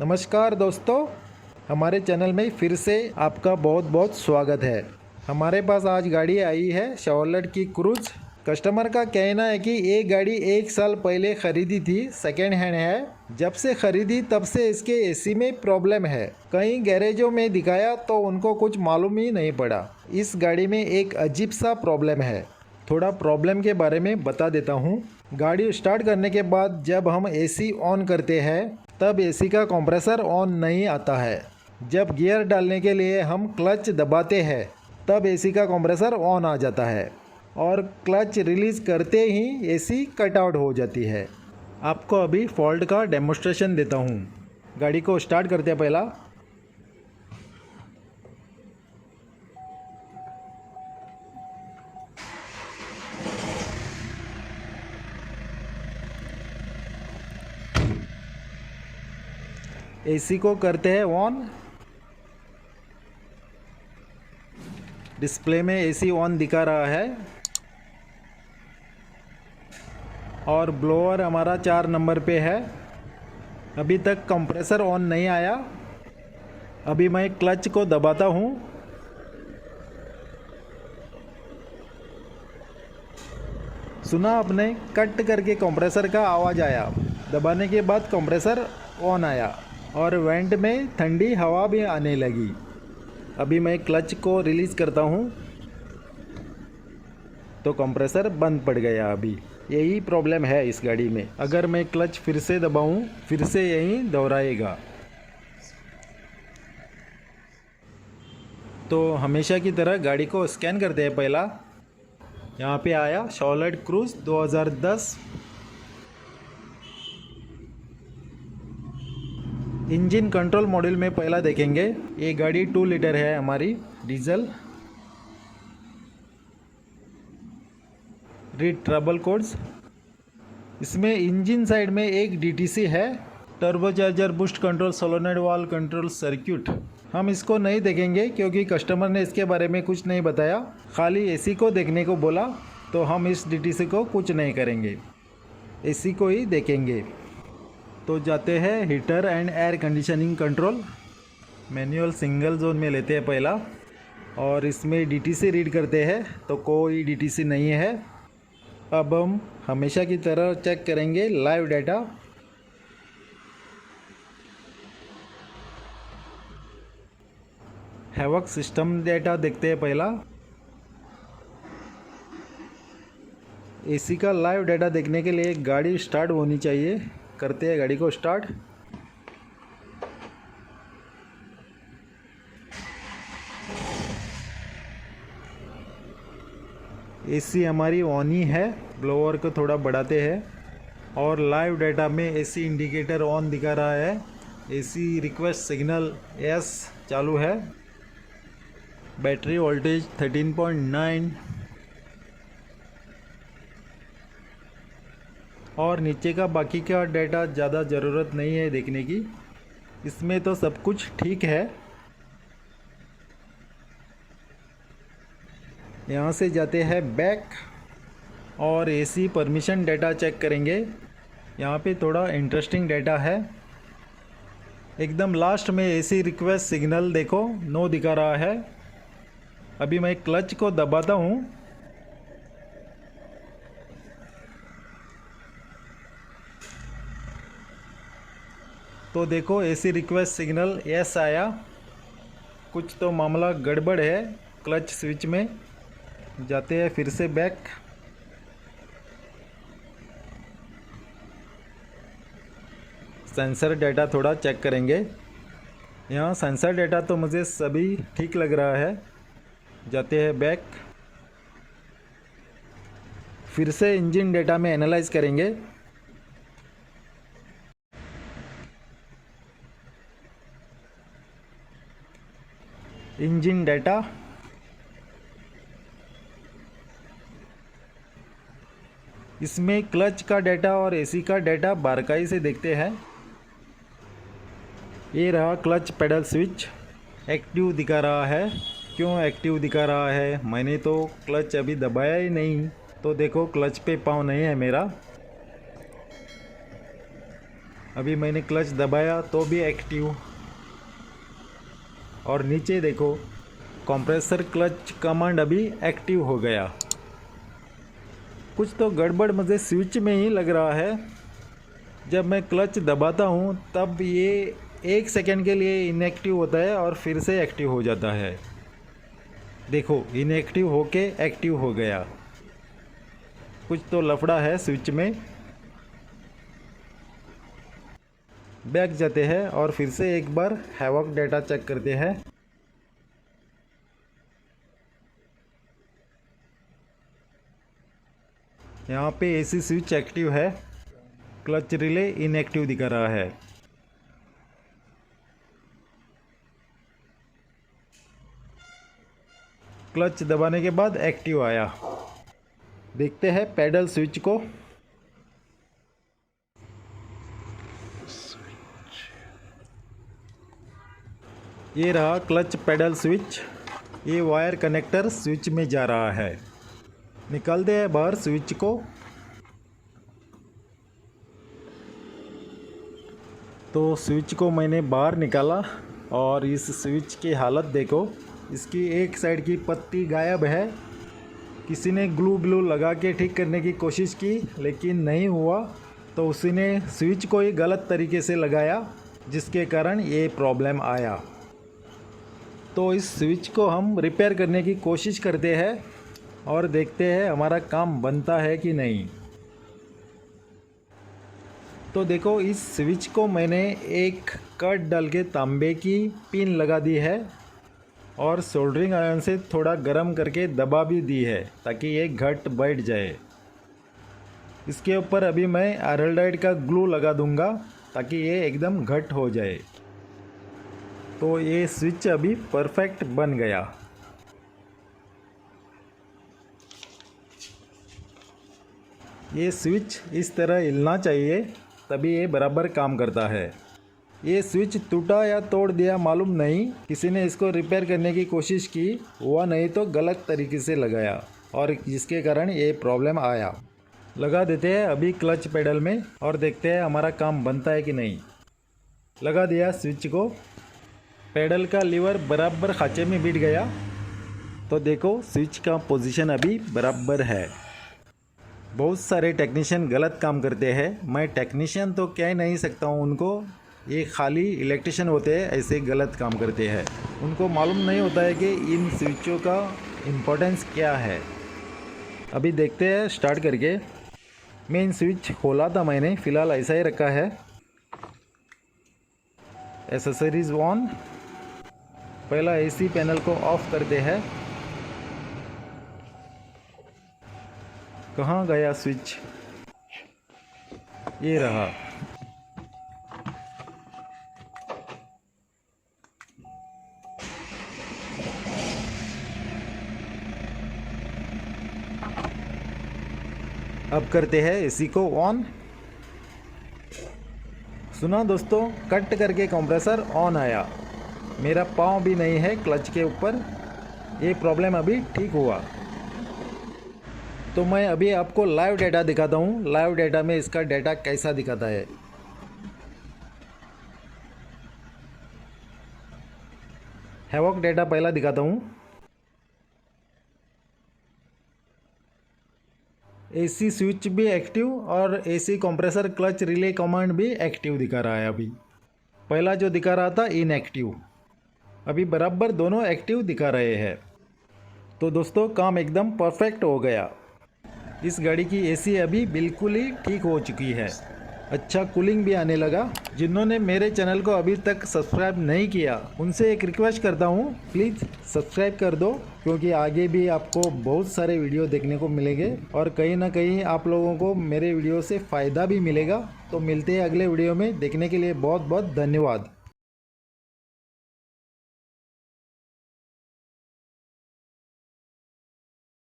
नमस्कार दोस्तों, हमारे चैनल में फिर से आपका बहुत बहुत स्वागत है। हमारे पास आज गाड़ी आई है शेवरलेट की क्रूज़। कस्टमर का कहना है कि ये गाड़ी 1 साल पहले ख़रीदी थी, सेकेंड हैंड है। जब से ख़रीदी तब से इसके एसी में प्रॉब्लम है। कई गैरेजों में दिखाया तो उनको कुछ मालूम ही नहीं पड़ा। इस गाड़ी में एक अजीब सा प्रॉब्लम है। थोड़ा प्रॉब्लम के बारे में बता देता हूँ। गाड़ी स्टार्ट करने के बाद जब हम एसी ऑन करते हैं तब एसी का कंप्रेसर ऑन नहीं आता है। जब गियर डालने के लिए हम क्लच दबाते हैं तब एसी का कंप्रेसर ऑन आ जाता है और क्लच रिलीज़ करते ही एसी कट आउट हो जाती है। आपको अभी फॉल्ट का डेमोस्ट्रेशन देता हूँ। गाड़ी को स्टार्ट करते हैं पहला। एसी को करते हैं ऑन। डिस्प्ले में एसी ऑन दिखा रहा है और ब्लोअर हमारा 4 नंबर पे है। अभी तक कंप्रेसर ऑन नहीं आया। अभी मैं क्लच को दबाता हूँ। सुना आपने, कट करके कंप्रेसर का आवाज़ आया। दबाने के बाद कंप्रेसर ऑन आया और वेंट में ठंडी हवा भी आने लगी। अभी मैं क्लच को रिलीज़ करता हूँ तो कंप्रेसर बंद पड़ गया। अभी यही प्रॉब्लम है इस गाड़ी में। अगर मैं क्लच फिर से दबाऊँ फिर से यही दोहराएगा। तो हमेशा की तरह गाड़ी को स्कैन करते हैं पहला। यहाँ पे आया Chevrolet Cruze 2010। Engine control module में पहला देखेंगे। ये गाड़ी 2 लीटर है हमारी, डीजल। Read trouble codes. इसमें इंजन साइड में एक डीटीसी है, turbocharger boost control solenoid valve control circuit. हम इसको नहीं देखेंगे क्योंकि कस्टमर ने इसके बारे में कुछ नहीं बताया, खाली एसी को देखने को बोला, तो हम इस डीटीसी को कुछ नहीं करेंगे, एसी को ही देखेंगे। तो जाते हैं heater and air conditioning control. Manual single zone में लेते हैं पहला और इसमें डीटीसी रीड करते हैं तो कोई डीटीसी नहीं है। अब हम हमेशा की तरह चेक करेंगे live data. Havoc system data देखते हैं पहला। एसी का लाइव डाटा देखने के लिए गाड़ी स्टार्ट होनी चाहिए। करते हैं गाड़ी को स्टार्ट। एसी हमारी ऑन ही है। ब्लोअर को थोड़ा बढ़ाते हैं और लाइव डाटा में एसी इंडिकेटर ऑन दिखा रहा है। एसी रिक्वेस्ट सिग्नल एस चालू है। बैटरी वोल्टेज 13.9 और नीचे का बाकी का डाटा ज़्यादा ज़रूरत नहीं है देखने की। इसमें तो सब कुछ ठीक है। यहाँ से जाते हैं बैक और एसी परमिशन डाटा चेक करेंगे। यहाँ पे थोड़ा इंटरेस्टिंग डाटा है। एकदम लास्ट में एसी रिक्वेस्ट सिग्नल देखो, नो दिखा रहा है। अभी मैं क्लच को दबाता हूँ तो देखो एसी रिक्वेस्ट सिग्नल यस आया। कुछ तो मामला गड़बड़ है क्लच स्विच में। जाते हैं फिर से बैक। सेंसर डाटा थोड़ा चेक करेंगे। यहाँ सेंसर डाटा तो मुझे सभी ठीक लग रहा है। जाते हैं बैक। फिर से इंजन डाटा में एनालाइज करेंगे। इंजन डाटा, इसमें क्लच का डाटा और एसी का डाटा बारकाई से देखते हैं। ये रहा क्लच पेडल स्विच, एक्टिव दिखा रहा है। क्यों एक्टिव दिखा रहा है? मैंने तो क्लच अभी दबाया ही नहीं। तो देखो क्लच पे पाँव नहीं है मेरा। अभी मैंने क्लच दबाया तो भी एक्टिव। और नीचे देखो कंप्रेसर क्लच कमांड अभी एक्टिव हो गया। कुछ तो गड़बड़ मुझे स्विच में ही लग रहा है। जब मैं क्लच दबाता हूँ तब ये 1 सेकंड के लिए इनएक्टिव होता है और फिर से एक्टिव हो जाता है। देखो इनएक्टिव होके एक्टिव हो गया। कुछ तो लफड़ा है स्विच में। बैक जाते हैं और फिर से एक बार हैवॉक डेटा चेक करते हैं। यहाँ पे एसी स्विच एक्टिव है, क्लच रिले इनएक्टिव दिखा रहा है। क्लच दबाने के बाद एक्टिव आया। देखते हैं पैडल स्विच को। ये रहा क्लच पैडल स्विच। ये वायर कनेक्टर स्विच में जा रहा है। निकालते हैं बाहर स्विच को। तो स्विच को मैंने बाहर निकाला और इस स्विच की हालत देखो। इसकी एक साइड की पत्ती गायब है। किसी ने ग्लू लगा के ठीक करने की कोशिश की लेकिन नहीं हुआ, तो उसी ने स्विच को ही गलत तरीके से लगाया, जिसके कारण ये प्रॉब्लम आया। तो इस स्विच को हम रिपेयर करने की कोशिश करते हैं और देखते हैं हमारा काम बनता है कि नहीं। तो देखो इस स्विच को मैंने एक कट डाल के तांबे की पिन लगा दी है और सोल्डरिंग आयरन से थोड़ा गर्म करके दबा भी दी है ताकि ये घट बैठ जाए। इसके ऊपर अभी मैं आरएल्डाइड का ग्लू लगा दूंगा ताकि ये एकदम घट हो जाए। तो ये स्विच अभी परफेक्ट बन गया। ये स्विच इस तरह हिलना चाहिए तभी ये बराबर काम करता है। ये स्विच टूटा या तोड़ दिया मालूम नहीं। किसी ने इसको रिपेयर करने की कोशिश की, हुआ नहीं तो गलत तरीके से लगाया और जिसके कारण ये प्रॉब्लम आया। लगा देते हैं अभी क्लच पेडल में और देखते हैं हमारा काम बनता है कि नहीं। लगा दिया स्विच को। पेडल का लीवर बराबर खांचे में बिठ गया। तो देखो स्विच का पोजीशन अभी बराबर है। बहुत सारे टेक्नीशियन गलत काम करते हैं। मैं टेक्नीशियन तो कह नहीं सकता हूँ उनको, ये खाली इलेक्ट्रिशियन होते हैं, ऐसे गलत काम करते हैं। उनको मालूम नहीं होता है कि इन स्विचों का इम्पोर्टेंस क्या है। अभी देखते हैं स्टार्ट करके। मेन स्विच खोला था मैंने, फ़िलहाल ऐसा ही रखा है। Accessories on. पहला एसी पैनल को ऑफ करते हैं। कहाँ गया स्विच? ये रहा। अब करते हैं एसी को ऑन। सुना दोस्तों, कट करके कंप्रेसर ऑन आया। मेरा पाँव भी नहीं है क्लच के ऊपर। ये प्रॉब्लम अभी ठीक हुआ। तो मैं अभी आपको लाइव डेटा दिखाता हूँ। लाइव डेटा में इसका डेटा कैसा दिखाता है। हैवॉक डेटा पहला दिखाता हूँ। एसी स्विच भी एक्टिव और AC compressor clutch relay command भी एक्टिव दिखा रहा है। अभी पहला जो दिखा रहा था इनएक्टिव, अभी बराबर दोनों एक्टिव दिखा रहे हैं। तो दोस्तों काम एकदम परफेक्ट हो गया। इस गाड़ी की एसी अभी बिल्कुल ही ठीक हो चुकी है। अच्छा कूलिंग भी आने लगा। जिन्होंने मेरे चैनल को अभी तक सब्सक्राइब नहीं किया उनसे एक रिक्वेस्ट करता हूँ, प्लीज़ सब्सक्राइब कर दो, क्योंकि आगे भी आपको बहुत सारे वीडियो देखने को मिलेंगे और कहीं ना कहीं आप लोगों को मेरे वीडियो से फ़ायदा भी मिलेगा। तो मिलते हैं अगले वीडियो में। देखने के लिए बहुत बहुत धन्यवाद।